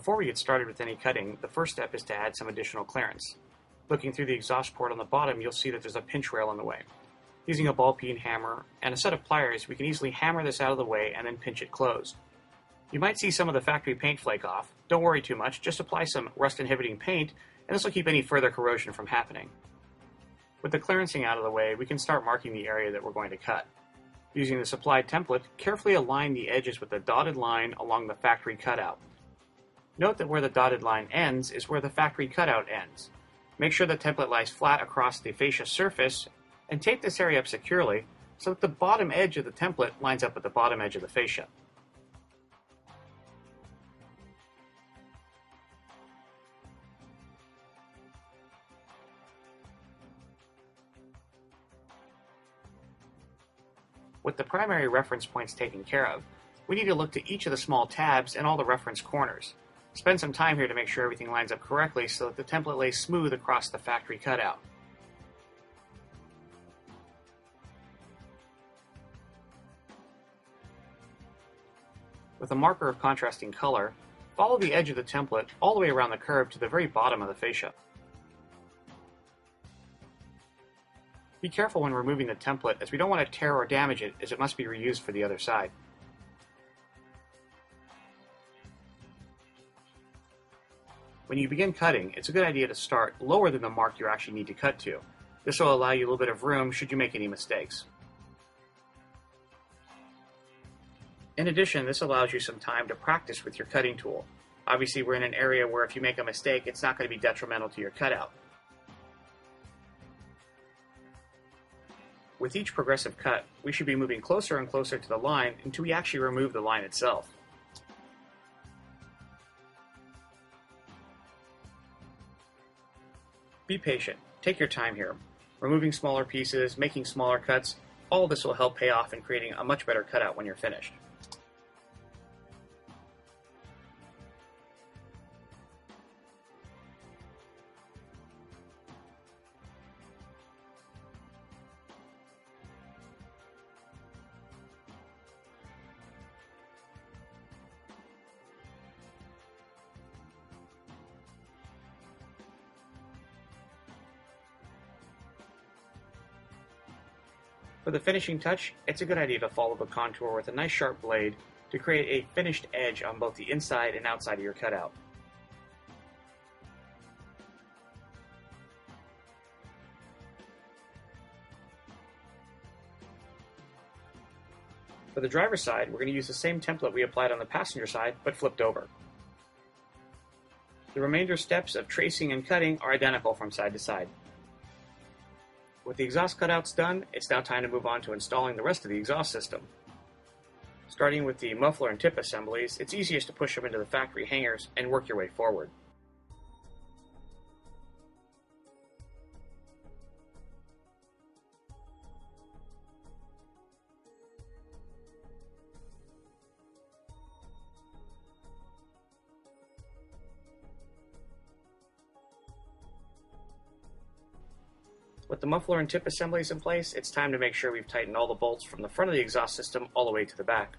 Before we get started with any cutting, the first step is to add some additional clearance. Looking through the exhaust port on the bottom, you'll see that there's a pinch rail in the way. Using a ball-peen hammer and a set of pliers, we can easily hammer this out of the way and then pinch it closed. You might see some of the factory paint flake off. Don't worry too much, just apply some rust-inhibiting paint, and this will keep any further corrosion from happening. With the clearancing out of the way, we can start marking the area that we're going to cut. Using the supplied template, carefully align the edges with the dotted line along the factory cutout. Note that where the dotted line ends is where the factory cutout ends. Make sure the template lies flat across the fascia surface, and tape this area up securely so that the bottom edge of the template lines up with the bottom edge of the fascia. With the primary reference points taken care of, we need to look to each of the small tabs and all the reference corners. Spend some time here to make sure everything lines up correctly so that the template lays smooth across the factory cutout. With a marker of contrasting color, follow the edge of the template all the way around the curve to the very bottom of the fascia. Be careful when removing the template, as we don't want to tear or damage it, as it must be reused for the other side. When you begin cutting, it's a good idea to start lower than the mark you actually need to cut to. This will allow you a little bit of room should you make any mistakes. In addition, this allows you some time to practice with your cutting tool. Obviously, we're in an area where if you make a mistake, it's not going to be detrimental to your cutout. With each progressive cut, we should be moving closer and closer to the line until we actually remove the line itself. Be patient. Take your time here. Removing smaller pieces, making smaller cuts, all of this will help pay off in creating a much better cutout when you're finished. For the finishing touch, it's a good idea to follow the contour with a nice sharp blade to create a finished edge on both the inside and outside of your cutout. For the driver's side, we're going to use the same template we applied on the passenger side, but flipped over. The remainder steps of tracing and cutting are identical from side to side. With the exhaust cutouts done, it's now time to move on to installing the rest of the exhaust system. Starting with the muffler and tip assemblies, it's easiest to push them into the factory hangers and work your way forward. With the muffler and tip assemblies in place, it's time to make sure we've tightened all the bolts from the front of the exhaust system all the way to the back.